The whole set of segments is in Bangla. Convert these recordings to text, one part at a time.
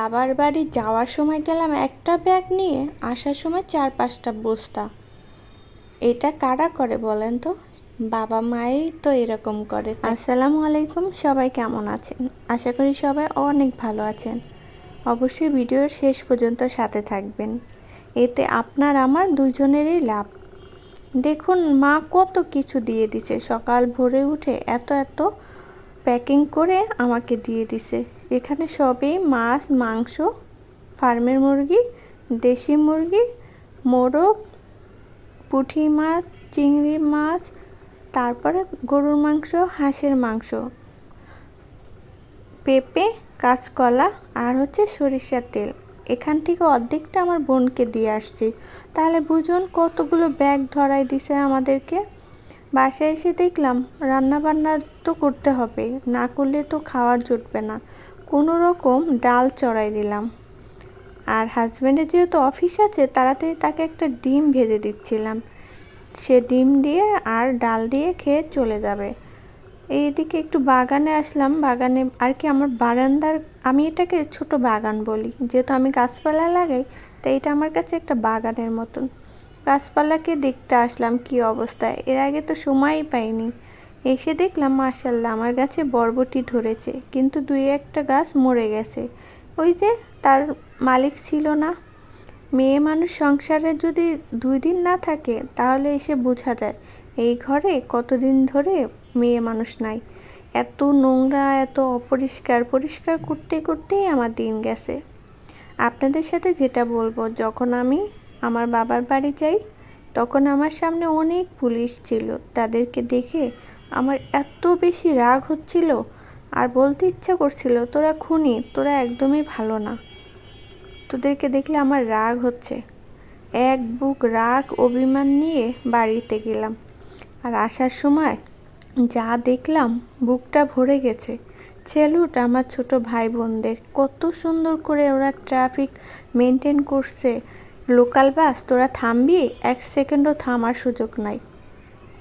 বাবার বাড়ি যাওয়ার সময় গেলাম একটা ব্যাগ নিয়ে, আসার সময় 4-5টা বস্তা। এটা কারা করে বলেন তো? বাবা মাই তো এরকম করে। আসসালামু আলাইকুম, সবাই কেমন আছেন? আশা করি সবাই অনেক ভালো আছেন। অবশ্যই ভিডিওর শেষ পর্যন্ত সাথে থাকবেন, এতে আপনার আমার দুজনেরই লাভ। দেখুন মা কত কিছু দিয়ে দিছে, সকাল ভোরে উঠে এত এত প্যাকিং করে আমাকে দিয়ে দিছে। এখানে সবই মাছ, মাংস, ফার্মের মুরগি, দেশি মুরগি, মোরগ, পুঁটি মাছ, চিংড়ি মাছ, তারপরে গরুর মাংস, হাঁসের মাংস, পেঁপে, কাঁচকলা আর হচ্ছে সরিষার তেল। এখান থেকে অর্ধেকটা আমার বোনকে দিয়ে আসছি। তাহলে বুঝুন কতগুলো ব্যাগ ধরাই দিছে আমাদেরকে। বাসায় এসে দেখলাম রান্না বান্না তো করতে হবে, না করলে তো খাওয়ার জুটবে না। কোনো রকম ডাল চড়াই দিলাম। আর হাজব্যান্ডের যেহেতু অফিস আছে, তাড়াতাড়ি তাকে একটা ডিম ভেজে দিচ্ছিলাম। সে ডিম দিয়ে আর ডাল দিয়ে খেয়ে চলে যাবে। এইদিকে একটু বাগানে আসলাম। বাগানে আর কি আমার বারান্দার, আমি এটাকে ছোট বাগান বলি, যেহেতু আমি গাছপালা লাগাই, তাই এটা আমার কাছে একটা বাগানের মতন। গাছপালাকে দেখতে আসলাম কি অবস্থায়, এর আগে তো সময়ই পাইনি। এসে দেখলাম মাশাআল্লাহ আমার গাছে বরবটি ধরেছে, কিন্তু 2-1টা গাছ মরে গেছে। ওই যে তার মালিক ছিল না। মেয়ে মানুষ সংসারে যদি 2 দিন না থাকে, তাহলে এসে বোঝা যায় এই ঘরে কতদিন ধরে মেয়ে মানুষ নাই। এত নোংরা, এত অপরিষ্কার, পরিষ্কার করতে করতেই আমার দিন গেছে। আপনাদের সাথে যেটা বলবো, যখন আমি আমার বাবার বাড়ি যাই, তখন আমার সামনে অনেক পুলিশ ছিল। তাদেরকে দেখে আমার এত বেশি রাগ হচ্ছিল, আর বলতে ইচ্ছা করছিল তোরা খুনি, তোরা একদমই ভালো না। তোদেরকে দেখলে আমার রাগ হচ্ছে। এক বুক রাগ অভিমান নিয়ে বাড়িতে গেলাম। আর আসার সময় যা দেখলাম, বুকটা ভরে গেছে। সেলুট আমার ছোট ভাই বোনদের, কত সুন্দর করে ওরা ট্রাফিক মেনটেন করছে। লোকাল বাস, তোরা থামবি? 1 সেকেন্ডও থামার সুযোগ নাই।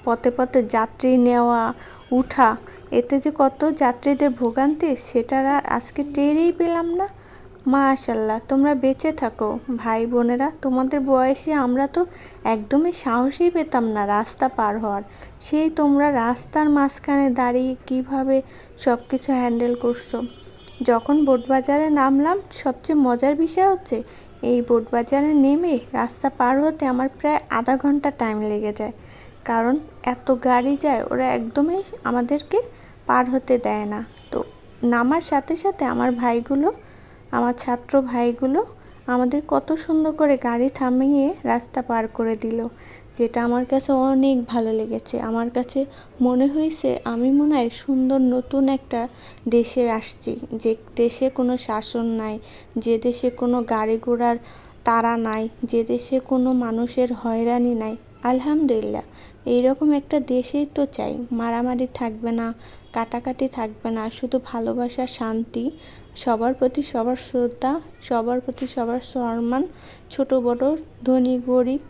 পথে পথে যাত্রী নেওয়া উঠা, এতে যে কত যাত্রীদের ভোগান্তি, সেটার আর আজকে টেরই পেলাম না। মাশাআল্লাহ, তোমরা বেঁচে থাকো ভাই বোনেরা। তোমাদের বয়সে আমরা তো একদমই সাহসই পেতাম না রাস্তা পার হওয়ার। সেই তোমরা রাস্তার মাঝখানে দাঁড়িয়ে কিভাবে সব কিছু হ্যান্ডেল করছো। যখন বোটবাজারে নামলাম, সবচেয়ে মজার বিষয় হচ্ছে এই বোটবাজারে নেমে রাস্তা পার হতে আমার প্রায় আধা ঘন্টা টাইম লেগে যায়। কারণ এত গাড়ি যায়, ওরা একদমই আমাদেরকে পার হতে দেয় না। তো নামার সাথে সাথে আমার ভাইগুলো, আমার ছাত্র ভাইগুলো আমাদের কত সুন্দর করে গাড়ি থামিয়ে রাস্তা পার করে দিল, যেটা আমার কাছে অনেক ভালো লেগেছে। আমার কাছে মনে হয়েছে আমি মনে হয় সুন্দর নতুন একটা দেশে আসছি, যে দেশে কোনো শাসন নাই, যে দেশে কোনো গাড়ি ঘোড়ার তাড়া নাই, যে দেশে কোনো মানুষের হয়রানি নাই। আলহামদুলিল্লাহ, এইরকম একটা দেশেই তো চাই। মারামারি থাকবে না, কাটাকাটি থাকবে না, শুধু ভালোবাসা, শান্তি, সবার প্রতি সবার শ্রদ্ধা, সবার প্রতি সবার সম্মান, ছোট বড়, ধনী গরিব,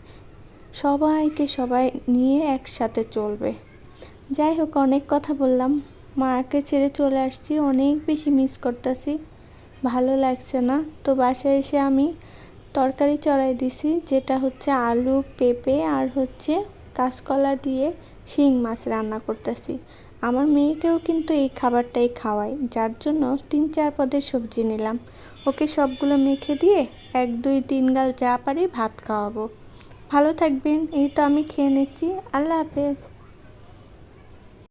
সবাইকে সবাই নিয়ে একসাথে চলবে। যাই হোক, অনেক কথা বললাম। মাকে ছেড়ে চলে আসছি, অনেক বেশি মিস করতেছি, ভালো লাগছে না। তো বাসায় এসে আমি তরকারি চড়াই দিছি, যেটা হচ্ছে আলু, পেঁপে আর হচ্ছে কাঁচকলা দিয়ে শিং মাছ রান্না করতেছি। আমার মেয়েকেও কিন্তু এই খাবারটাই খাওয়াই, যার জন্য 3-4 পদের সবজি নিলাম। ওকে সবগুলো মেখে দিয়ে 1-2-3 গাল যা পারি ভাত খাওয়াবো। ভালো থাকবেন। এই তো আমি খেয়ে নিচ্ছি। আল্লাহ হাফেজ।